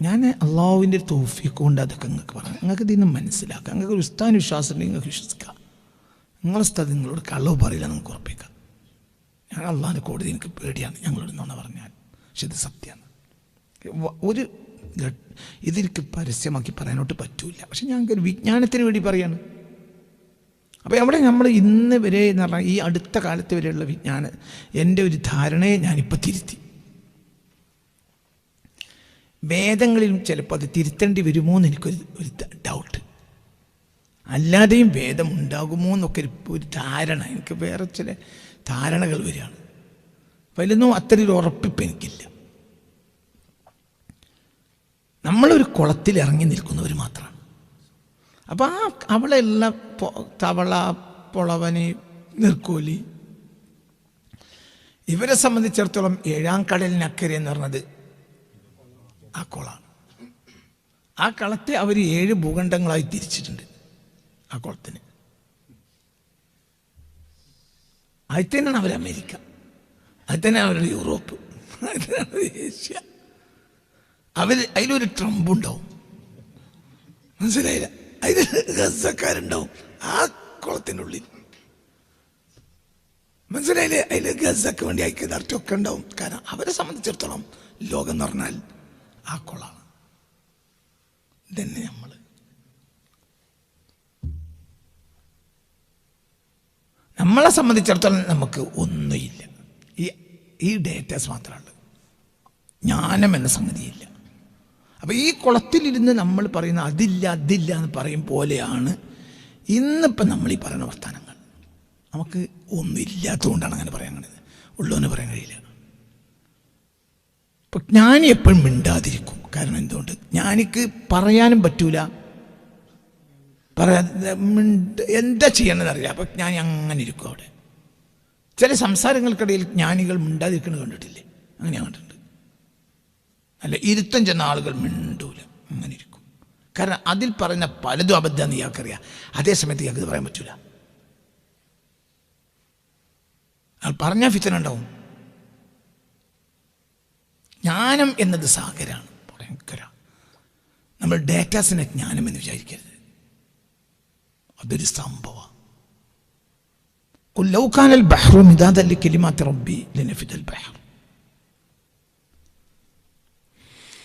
ഞാൻ അള്ളാഹുവിൻ്റെ തൗഫീഖ് കൊണ്ട് അതൊക്കെ നിങ്ങൾക്ക് പറയാം. നിങ്ങൾക്ക് ഇതിന്ന് മനസ്സിലാക്കാം. നിങ്ങൾക്ക് ഒരു ഉസ്താദിന് വിശ്വാസം ഉണ്ടെങ്കിൽ നിങ്ങൾക്ക് വിശ്വസിക്കാം. നിങ്ങളെ ഉസ്താദ് നിങ്ങളോട് കളവ് പറയില്ല, നിങ്ങൾക്ക് ഉറപ്പിക്കാം. ഞാൻ അള്ളാഹിൻ്റെ കോടതി എനിക്ക് പേടിയാണ് ഞങ്ങളോട് നുണ പറഞ്ഞാൽ. പക്ഷെ ഇത് സത്യമാണ്. ഒരു ഇതെനിക്ക് പരസ്യമാക്കി പറയാനോട്ട് പറ്റൂല. പക്ഷെ ഞങ്ങൾക്ക് വിജ്ഞാനത്തിന് വേണ്ടി പറയാണ്. അപ്പോൾ അവിടെ നമ്മൾ ഇന്ന് വരെ എന്ന് പറഞ്ഞാൽ ഈ അടുത്ത കാലത്ത് വരെയുള്ള വിജ്ഞാനം, എൻ്റെ ഒരു ധാരണയെ ഞാനിപ്പോൾ തിരുത്തി. വേദങ്ങളിലും ചിലപ്പോൾ അത് തിരുത്തേണ്ടി വരുമോ എന്ന് എനിക്കൊരു ഡൗട്ട്. അല്ലാതെയും വേദം ഉണ്ടാകുമോ എന്നൊക്കെ ഒരു ധാരണ, എനിക്ക് വേറെ ചില ധാരണകൾ വരികയാണ്. അപ്പോൾ അതിലൊന്നും അത്ര ഒരു ഉറപ്പിപ്പം എനിക്കില്ല. നമ്മളൊരു കുളത്തിൽ ഇറങ്ങി നിൽക്കുന്നവർ മാത്രമാണ്. അപ്പോൾ അവിടെയുള്ള തവള, പൊളവന്, നീർക്കോലി ഇവരെ സംബന്ധിച്ചിടത്തോളം 7-ാം കടലിനക്കരെ എന്ന് പറഞ്ഞത് ആ കുളമാണ്. ആ കളത്തെ അവർ 7 ഭൂഖണ്ഡങ്ങളായി തിരിച്ചിട്ടുണ്ട്. ആ കുളത്തിന് അതിൽ തന്നെയാണ് അവർ അമേരിക്ക, അതിൽ തന്നെയാണ് അവരുടെ യൂറോപ്പ്, അതിൽ തന്നെയാണ് ഏഷ്യ. അതിലൊരു ട്രംപ് ഉണ്ടാവും, മനസ്സിലായില്ല? അതിൽ ഗസക്കാരുണ്ടാവും ആ കുളത്തിൻ്റെ ഉള്ളിൽ, മനസ്സിലായില്ലേ? അതിൽ ഗസക്ക് വേണ്ടി ഐക്യദാർഢ്യമൊക്കെ ഉണ്ടാവും. കാരണം അവരെ സംബന്ധിച്ചിടത്തോളം ലോകം എന്ന് പറഞ്ഞാൽ ആ കുളമാണ്. ഇതന്നെ നമ്മളെ സംബന്ധിച്ചിടത്തോളം നമുക്ക് ഒന്നുമില്ല. ഈ ഡേറ്റാസ് മാത്രമുണ്ട്, ജ്ഞാനം എന്ന സംഗതിയില്ല. അപ്പോൾ ഈ കുളത്തിലിരുന്ന് നമ്മൾ പറയുന്ന അതില്ല എന്ന് പറയും പോലെയാണ് ഇന്നിപ്പം നമ്മൾ ഈ പറയുന്ന വർത്തമാനങ്ങൾ. നമുക്ക് ഒന്നും ഇല്ലാത്തതുകൊണ്ടാണ് അങ്ങനെ പറയാൻ കഴിയുന്നത്, ഉള്ളവന് പറയാൻ കഴിയില്ല. ഇപ്പം ജ്ഞാനി എപ്പോഴും മിണ്ടാതിരിക്കും. കാരണം എന്തുകൊണ്ട്? ജ്ഞാനിക്ക് പറയാനും പറ്റൂല, എന്താ ചെയ്യണമെന്നറിയില്ല. അപ്പം ജ്ഞാനി അങ്ങനെ ഇരിക്കും അവിടെ. ചില സംസാരങ്ങൾക്കിടയിൽ ജ്ഞാനികൾ മിണ്ടാതിരിക്കുന്നത് കണ്ടിട്ടില്ലേ? അങ്ങനെ കണ്ടിട്ടുണ്ട്. അല്ല, ഇരുത്തം ചെന്ന ആളുകൾ മിണ്ടൂല, അങ്ങനെ ഇരിക്കും. കാരണം അതിൽ പറയുന്ന പലതും അബദ്ധമെന്ന് ഇയാൾക്കറിയാം. അതേസമയത്ത് ഇയാൾക്ക് ഇത് പറയാൻ പറ്റൂല. അയാൾ പറഞ്ഞാൽ ഫിത്തന ഉണ്ടാവും. ജ്ഞാനം എന്നത് സാഗരാണ്, ഭയങ്കര. നമ്മൾ ഡേറ്റാസിനെ ജ്ഞാനം എന്ന് വിചാരിക്കരുത്, അതൊരു സംഭവമാണ്. ഖുൽ ലൗ കാനൽ ബഹ്റു മിദാദൻ ലികലിമാത്തി റബ്ബി ലനഫിദൽ ബഹ്ർ.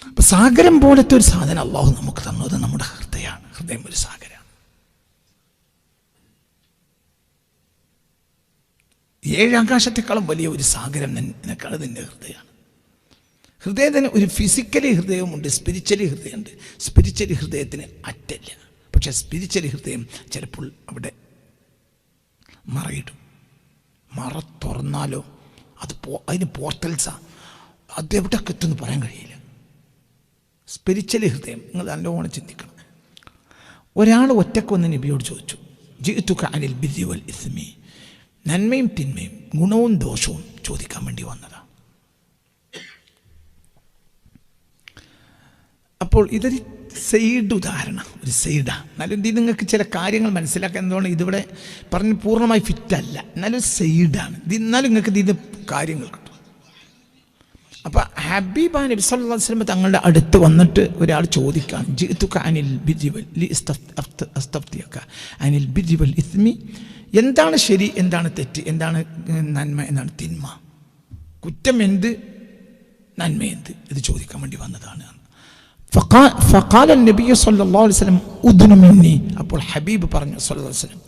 അപ്പം സാഗരം പോലത്തെ ഒരു സാധനം അള്ളാഹു നമുക്ക് തന്നത് നമ്മുടെ ഹൃദയമാണ്. ഹൃദയം ഒരു സാഗരമാണ്. 7 ആകാശത്തെക്കാളും വലിയ ഒരു സാഗരം നിനക്കാണ് നിൻ്റെ ഹൃദയമാണ്. ഹൃദയത്തിന് ഒരു ഫിസിക്കലി ഹൃദയമുണ്ട്, സ്പിരിച്വലി ഹൃദയമുണ്ട്. സ്പിരിച്വലി ഹൃദയത്തിന് അറ്റല്ല. പക്ഷെ സ്പിരിച്വലി ഹൃദയം ചിലപ്പോൾ അവിടെ മറയിടും. മറ തുറന്നാലോ അതിന് പോർട്ടൽസാണ്. അതെവിടെയൊക്കെ എത്തുമെന്ന് പറയാൻ കഴിയില്ല. സ്പിരിച്വലി ഹൃദയം നിങ്ങൾ നല്ലോണം ചിന്തിക്കണം. ഒരാൾ ഒറ്റക്ക് വന്ന് നബിയോട് ചോദിച്ചു, ജിഅ്തുക അനിൽ ബിർരി വൽ ഇസ്മി, നന്മയും തിന്മയും ഗുണവും ദോഷവും ചോദിക്കാൻ വേണ്ടി വന്നതാണ്. അപ്പോൾ ഇതൊരു സൈഡ് ഉദാഹരണം, ഒരു സൈഡാണ്. എന്നാലും ഇത് നിങ്ങൾക്ക് ചില കാര്യങ്ങൾ മനസ്സിലാക്കാൻ എന്തുകൊണ്ട് ഇതിവിടെ പറഞ്ഞ് പൂർണ്ണമായി ഫിറ്റല്ല, എന്നാലും സൈഡാണ് ഇത്. എന്നാലും നിങ്ങൾക്ക് ഇത് കാര്യങ്ങൾ കിട്ടും. അപ്പം ഹബീബ നബി സല്ലല്ലാഹു അലൈഹി വസല്ലം തങ്ങളുടെ അടുത്ത് വന്നിട്ട് ഒരാൾ ചോദിക്കുകയാണ്, ജിഅ്തുക അനിൽ ബിർരി വൽ അസ്തഫ്തിയക അനിൽ ബിർരി വൽ ഇസ്മി, എന്താണ് ശരി, എന്താണ് തെറ്റ്, എന്താണ് നന്മ, എന്താണ് തിന്മ, കുറ്റം എന്ത്, നന്മ എന്ത്, ഇത് ചോദിക്കാൻ വേണ്ടി വന്നതാണ്. ഫഖാല നബി സല്ലല്ലാഹു അലൈഹി വസല്ലം ഉദ്നു മിന്നി, അപ്പോൾ ഹബീബ് പറഞ്ഞു സല്ലല്ലാഹു അലൈഹി വസല്ലം,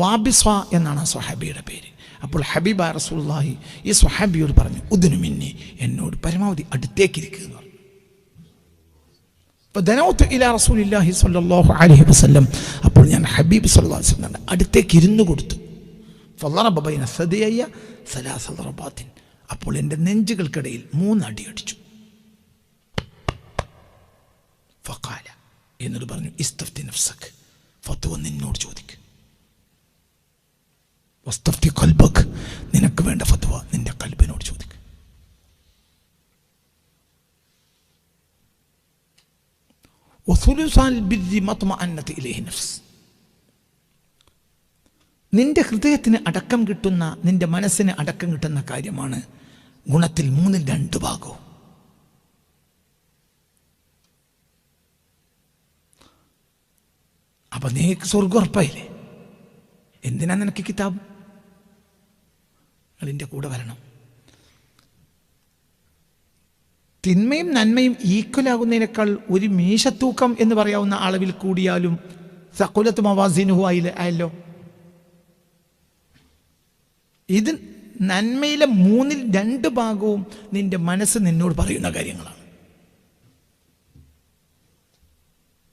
വാബിസ എന്നാണ് ആ സ്വഹാബിയുടെ പേര്. അപ്പോൾ ഹബീബ റസൂലുള്ളാഹി ഈ സ്വഹാബിയോട് പറഞ്ഞു, ഉദ്നു മിന്നി, എന്നോട് പരമാവധി അടുത്തേക്കിരിക്കുക എന്ന് പറഞ്ഞു. ഫദനൗതു ഇലാ റസൂലില്ലാഹി സ്വല്ലല്ലാഹു അലൈഹി വസല്ലം, അപ്പോൾ ഞാൻ ഹബീബ് സല്ലല്ലാഹു അലൈഹി വസല്ലം അടുത്തേക്ക് ഇരുന്നു കൊടുത്തു. ഫളറബ ബൈന സദിയയ സലാസ ദറബാത്തിൻ, അപ്പോൾ എൻ്റെ നെഞ്ചുകൾക്കിടയിൽ 3 അടി അടിച്ചു. ഫഖാല, എന്നോട് പറഞ്ഞു, ഇസ്തഫ്തി നഫ്സക്, ഫത്വ നിന്നോട് ചോദിക്ക്. വസ്തഫ്തി ഖൽബക്, നിനക്ക് വേണ്ട ഫത്വ നിന്റെ ഖൽബിനോട് ചോദിക്ക്. വസുലുസാൽ ബിർരി മത്മഅന്നത ഇലൈഹി നഫ്സ്, നിന്റെ ഹൃദയത്തിന് അടക്കം കിട്ടുന്ന, നിന്റെ മനസ്സിന് അടക്കം കിട്ടുന്ന കാര്യമാണ് ഗുണത്തിൽ 2 ഭാഗവും. അപ്പൊ നീക്ക് സ്വർഗം ഉറപ്പായില്ലേ? എന്തിനാ നിനക്ക് കിതാബ്? അതിൻ്റെ കൂടെ വരണം. തിന്മയും നന്മയും ഈക്വലാകുന്നതിനേക്കാൾ ഒരു മീശത്തൂക്കം എന്ന് പറയാവുന്ന അളവിൽ കൂടിയാലും സഖുലത്ത് മവാസിനുഹു ആയല്ലോ. ഇത് നന്മയിലെ 2 ഭാഗവും നിന്റെ മനസ്സ് നിന്നോട് പറയുന്ന കാര്യങ്ങളാണ്.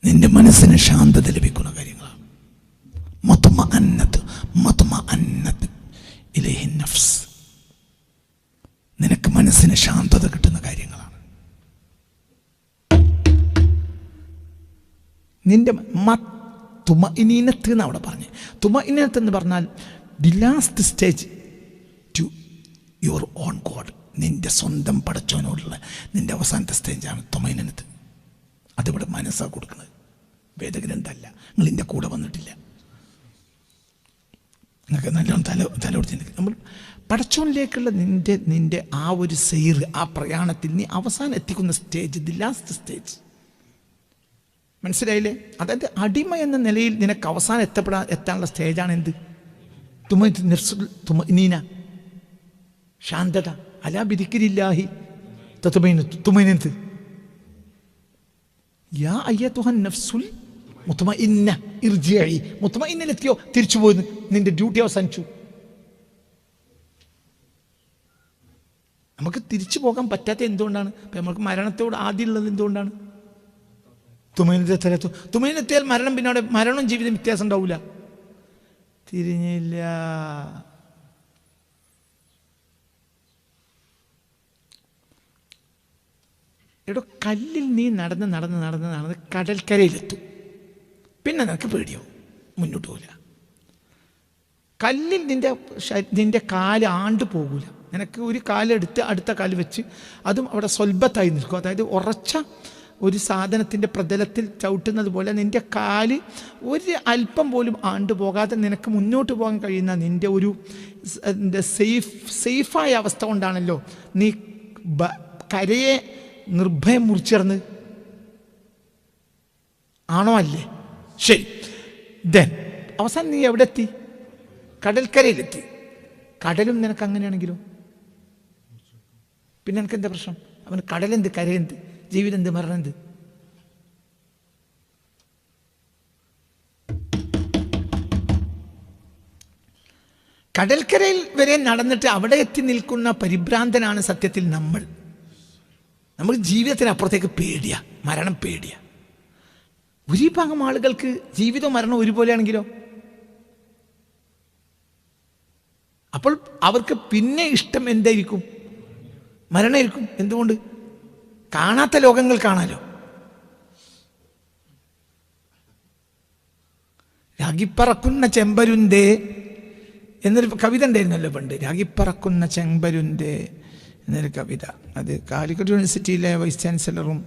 നിന്റെ മനസ്സിന് ശാന്തത ലഭിക്കുന്ന കാര്യങ്ങളാണ്. മത്മഅന്നത്ത് ഇലൈഹി നഫ്സ്, നിനക്ക് മനസ്സിന് ശാന്തത കിട്ടുന്ന കാര്യങ്ങളാണ്. നിന്റെ തുമഇനീനത്ത് എന്ന് അവിടെ പറഞ്ഞു. തുമഇനീനത്ത് എന്ന് പറഞ്ഞാൽ the last stage two your own God, നിന്റെ സ്വന്തം പടച്ചവനോടുള്ള നിന്റെ അവസാനത്തെ സ്റ്റേജാണ് തുമഇനീനത്ത്. അതിവിടെ മനസ്സാണ് കൊടുക്കുന്നത്, വേദഗ്രന്ഥമല്ല. നിങ്ങളിൻ്റെ കൂടെ വന്നിട്ടില്ല. നിങ്ങൾക്ക് നല്ലോണം തലോടുത്തി നമ്മൾ പടച്ചോനിലേക്കുള്ള നിന്റെ ആ ഒരു സെയർ, ആ പ്രയാണത്തിൽ നീ അവസാനം എത്തിക്കുന്ന സ്റ്റേജ്, ദി ലാസ്റ്റ് സ്റ്റേജ്. മനസ്സിലായില്ലേ? അതായത് അടിമ എന്ന നിലയിൽ നിനക്ക് അവസാനം എത്താനുള്ള സ്റ്റേജാണ് എന്ത്? തുമഇനീന, ശാന്തത. അലാ ബിദിക്രില്ലാഹി തുമഇനത്ത്. യാ അയ്യതുഹൻ നഫ്സുൽ മുത്മഇന്ന ഇർജിഇ. മുത്മഇന്നയിലെത്തിയോ? തിരിച്ചു പോയി, നിന്റെ ഡ്യൂട്ടി അവസാനിച്ചു. നമുക്ക് തിരിച്ചു പോകാൻ പറ്റാത്ത എന്തുകൊണ്ടാണ്? നമുക്ക് മരണത്തോട് ആദ്യമുള്ളത് എന്തുകൊണ്ടാണ്? തുമഇനത്തെത്തിയാൽ മരണം, പിന്നെ അവിടെ മരണവും ജീവിതം വ്യത്യാസം ഉണ്ടാവില്ല. തിരിഞ്ഞില്ല. എടോ, കല്ലിൽ നീ നടന്ന് കടൽക്കരയിലെത്തും, പിന്നെ നിനക്ക് പേടിയാവും, മുന്നോട്ട് പോകില്ല. കല്ലിൽ നിന്റെ കാല് ആണ്ട് പോകില്ല. നിനക്ക് ഒരു കാലെടുത്ത് അടുത്ത കാല് വെച്ച് അതും അവിടെ സ്വൽബത്തായി നിൽക്കും. അതായത് ഉറച്ച ഒരു സാധനത്തിൻ്റെ പ്രതലത്തിൽ ചവിട്ടുന്നത് പോലെ നിന്റെ കാല് ഒരു അല്പം പോലും ആണ്ട് പോകാതെ നിനക്ക് മുന്നോട്ട് പോകാൻ കഴിയുന്ന നിന്റെ ഒരു സേഫായ അവസ്ഥ കൊണ്ടാണല്ലോ നീ കരയെ നിർഭയം മുറിച്ചിറന്ന്. ആണോ? അല്ലേ? ശരി. ദെൻ അവസാനം നീ എവിടെ എത്തി? കടൽക്കരയിലെത്തി. കടലും നിനക്ക് അങ്ങനെയാണെങ്കിലോ പിന്നെ എനിക്ക് എന്താ പ്രശ്നം? അവന് കടലെന്ത്, കരയെന്ത്, ജീവിതം എന്ത്, മരണം എന്ത്? കടൽക്കരയിൽ വരെ നടന്നിട്ട് അവിടെ എത്തി നിൽക്കുന്ന പരിഭ്രാന്തനാണ് സത്യത്തിൽ നമ്മൾ. നമുക്ക് ജീവിതത്തിനപ്പുറത്തേക്ക് പേടിയാ, മരണം പേടിയാ. ഭൂരിഭാഗം ആളുകൾക്ക് ജീവിതവും മരണവും ഒരുപോലെയാണെങ്കിലോ? അപ്പോൾ അവർക്ക് പിന്നെ ഇഷ്ടം എന്തായിരിക്കും? മരണമായിരിക്കും. എന്തുകൊണ്ട്? കാണാത്ത ലോകങ്ങൾ കാണാലോ. രാഗിപ്പറക്കുന്ന ചെമ്പരുന്തേ എന്നൊരു കവിത ഉണ്ടായിരുന്നല്ലോ പണ്ട്. രാഗിപ്പറക്കുന്ന ചെമ്പരുന്തേ എന്നൊരു കവിത. അത് കാലിക്കറ്റ് യൂണിവേഴ്സിറ്റിയിലെ വൈസ് ചാൻസലറും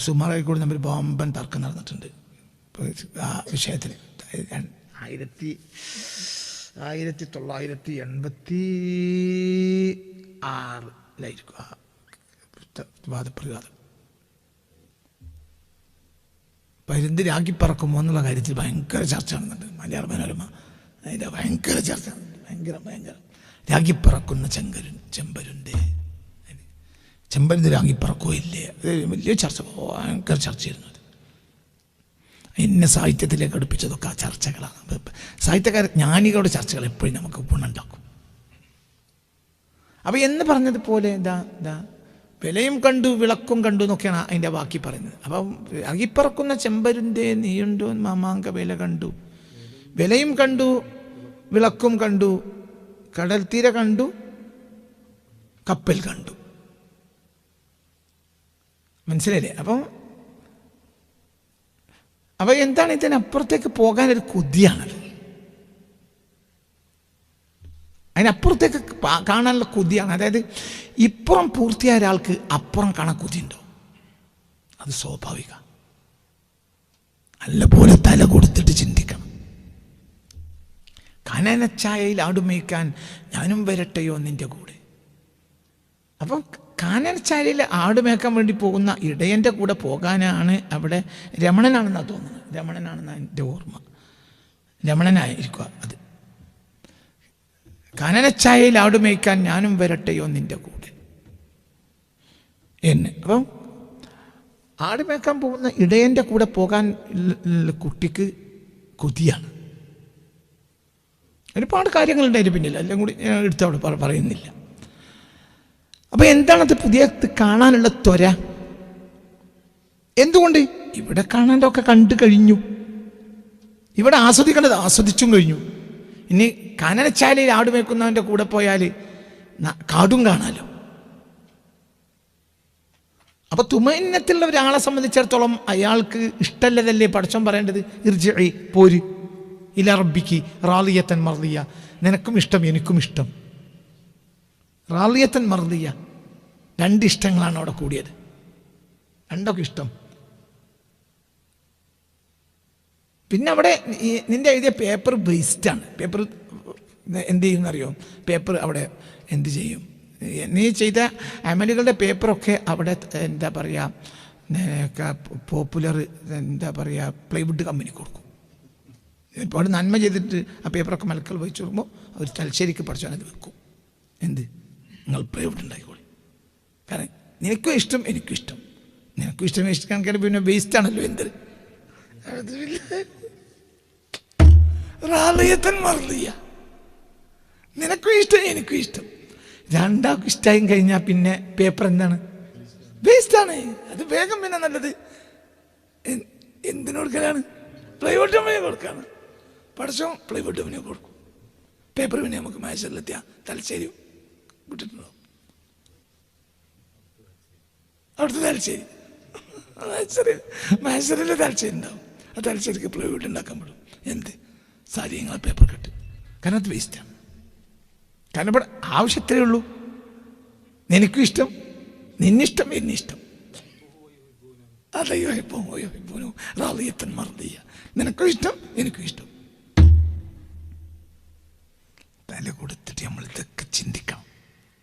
സുമാറായി കൂടി തമ്മിൽ ബോംബൻ തർക്കം നടന്നിട്ടുണ്ട് ആ വിഷയത്തിൽ. 1986 വാദപ്രതിവാദം. പരുന്ത് രാഗിപ്പറക്കുമോ എന്നുള്ള കാര്യത്തിൽ ഭയങ്കര ചർച്ച നടന്നുണ്ട്. മലയാള മനോരമ അതിൻ്റെ ഭയങ്കര ചർച്ച നടന്നുണ്ട്. ഭയങ്കര രാഗിപ്പറക്കുന്ന ചെമ്പരുന്ത് രാഗിപ്പറക്കോ ഇല്ലേ, അത് വലിയ ചർച്ച, ഭയങ്കര ചർച്ചയായിരുന്നു. എന്നെ സാഹിത്യത്തിലേക്ക് അടുപ്പിച്ചതൊക്കെ ആ ചർച്ചകളാണ്. സാഹിത്യക്കാർ ജ്ഞാനികളുടെ ചർച്ചകൾ എപ്പോഴും നമുക്ക് ഗുണമുണ്ടാക്കും. അപ്പോൾ എന്ന് പറഞ്ഞതുപോലെ വിലയും കണ്ടു വിളക്കും കണ്ടു എന്നൊക്കെയാണ് അതിൻ്റെ ബാക്കി പറയുന്നത്. അപ്പം അകിപ്പറക്കുന്ന ചെമ്പരുന്തേ നീയുണ്ടോ മാമാങ്ക വില കണ്ടു, വിലയും കണ്ടു വിളക്കും കണ്ടു, കടൽ തീര കണ്ടു കപ്പൽ കണ്ടു. മനസ്സിലായില്ലേ? അപ്പം എന്താണ് ഇതിനപ്പുറത്തേക്ക് പോകാനൊരു കൊതിയാണത്. അതിനപ്പുറത്തേക്ക് കാണാനുള്ള കൊതിയാണ്. അതായത് ഇപ്പുറം പൂർത്തിയായ ഒരാൾക്ക് അപ്പുറം കാണാൻ കൊതിയുണ്ടോ? അത് സ്വാഭാവിക. നല്ലപോലെ തല കൊടുത്തിട്ട് ചിന്തിക്കണം. കാനനച്ചായയിൽ ആടുമേയ്ക്കാൻ ഞാനും വരട്ടെയോ നിന്റെ കൂടെ. അപ്പം കാനനച്ചായയിൽ ആടുമേക്കാൻ വേണ്ടി പോകുന്ന ഇടയൻ്റെ കൂടെ പോകാനാണ് അവിടെ. രമണനാണെന്നാണ് തോന്നുന്നത്. രമണനാണെന്നാണ് എൻ്റെ ഓർമ്മ. രമണനായിരിക്കുക അത്. കാനനച്ചായയിൽ ആടുമേയ്ക്കാൻ ഞാനും വരട്ടെയോ നിന്റെ കൂടെ എന്ന്. അപ്പം ആടുമേക്കാൻ പോകുന്ന ഇടയൻ്റെ കൂടെ പോകാൻ കുട്ടിക്ക് കൊതിയാണ്. ഒരുപാട് കാര്യങ്ങളുണ്ട് അതിന് പിന്നിൽ, എല്ലാം കൂടി ഞാൻ എടുത്തവിടെ പറയുന്നില്ല. അപ്പം എന്താണത് പുതിയ കാണാനുള്ള ത്വര? എന്തുകൊണ്ട്? ഇവിടെ കാണാനൊക്കെ കണ്ടു കഴിഞ്ഞു, ഇവിടെ ആസ്വദിക്കേണ്ടത് ആസ്വദിച്ചും കഴിഞ്ഞു. ഇനി കാനനച്ചാലയിൽ ആടുമേക്കുന്നവൻ്റെ കൂടെ പോയാൽ കാടും കാണാലോ. അപ്പൊ തുമൈനത്തുള്ള ഒരാളെ സംബന്ധിച്ചിടത്തോളം അയാൾക്ക് ഇഷ്ടമല്ലതല്ലേ പടച്ചോൻ പറയേണ്ടത്? ഇർജിഇ, പോര്, ഇലാ റബ്ബിക്ക് റാളിയത്തൻ മർദിയ, നിനക്കും ഇഷ്ടം എനിക്കും ഇഷ്ടം. റാളിയത്തൻ മർദിയ, രണ്ട് ഇഷ്ടങ്ങളാണ് അവിടെ കൂടിയത്, രണ്ടൊക്കെ ഇഷ്ടം. പിന്നെ അവിടെ നിന്റെ എഴുതിയ പേപ്പർ വേസ്റ്റാണ്. പേപ്പർ എന്ത് ചെയ്യുമെന്നറിയോ? പേപ്പർ അവിടെ എന്ത് ചെയ്യും? നീ ചെയ്ത അമലുകളുടെ പേപ്പറൊക്കെ അവിടെ എന്താ പറയുക, പോപ്പുലർ എന്താ പറയുക, പ്ലൈവുഡ് കമ്പനി കൊടുക്കും. ഒരുപാട് നന്മ ചെയ്തിട്ട് ആ പേപ്പറൊക്കെ മലക്കൾ വഹിച്ചു കൊടുക്കുമ്പോൾ അവർ തലശ്ശേരിക്ക് പഠിച്ചാൽ വെക്കും. എന്ത്? നിങ്ങൾ പ്ലൈവുഡ് ഉണ്ടായിക്കോളി. കാരണം നിനക്കും ഇഷ്ടം എനിക്കും ഇഷ്ടം. നിനക്കും ഇഷ്ടം കണക്കാണ്, പിന്നെ വേസ്റ്റാണല്ലോ. എന്ത് റാളിയത്തൻ മർദിയ, നിനക്കും ഇഷ്ടം എനിക്കും ഇഷ്ടം, രണ്ടാൾക്കും ഇഷ്ടമായും കഴിഞ്ഞാൽ പിന്നെ പേപ്പർ എന്താണ്? വേസ്റ്റാണ്. അത് വേഗം പിന്നെ നല്ലത് എന്തിനു കൊടുക്കലാണ്? പ്ലൈവുഡ് കമ്പനി കൊടുക്കാണ്. പഠിച്ചോ പ്ലൈവുഡ് കമ്പനി കൊടുക്കും. പേപ്പർ പിന്നെ നമുക്ക് മഹേശ്വരിലെത്തിയാൽ തലശ്ശേരി വിട്ടിട്ടുണ്ടോ? അവിടുത്തെ തലശ്ശേരി മഹേശ്വരിയിൽ തലശ്ശേരി ഉണ്ടാവും. ആ തലശ്ശേരിക്ക് പ്ലൈവുഡ് ഉണ്ടാക്കാൻ പറ്റും. എന്ത് സാരിയങ്ങളെ പേപ്പർ കെട്ട്. കാരണം അത് വേസ്റ്റാണ്. കാരണം ഇവിടെ ആവശ്യത്തിലേ ഉള്ളൂ. നിനക്കും ഇഷ്ടം, നിന്നിഷ്ടം എന്നിഷ്ടം. അതയ്യോ റാളിയത്തൻ മർദിയ, നിനക്കും ഇഷ്ടം എനിക്കും ഇഷ്ടം. തല കൊടുത്തിട്ട് നമ്മൾ ഇതൊക്കെ ചിന്തിക്കണം.